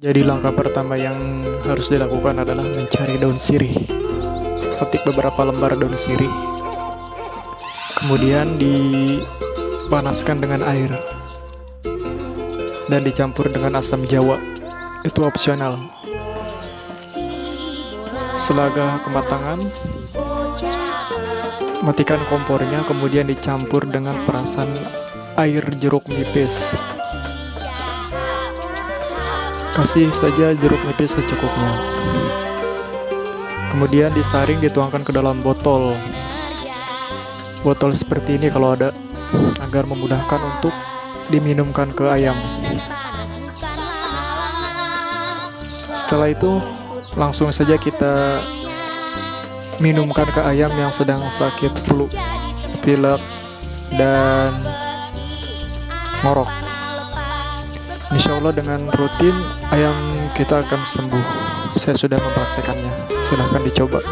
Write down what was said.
Jadi langkah pertama yang harus dilakukan adalah mencari daun sirih. Petik beberapa lembar daun sirih, kemudian dipanaskan dengan air dan dicampur dengan asam jawa. Itu opsional. Setelah kematangan, matikan kompornya, kemudian dicampur dengan perasan air jeruk nipis. Kasih saja jeruk nipis secukupnya. Kemudian disaring, dituangkan ke dalam botol. Botol seperti ini kalau ada, agar memudahkan untuk diminumkan ke ayam. Setelah itu, langsung saja kita minumkan ke ayam yang sedang sakit flu, pilek, dan ngorok. Insya Allah dengan rutin ayam kita akan sembuh. Saya sudah mempraktekannya. Silahkan dicoba.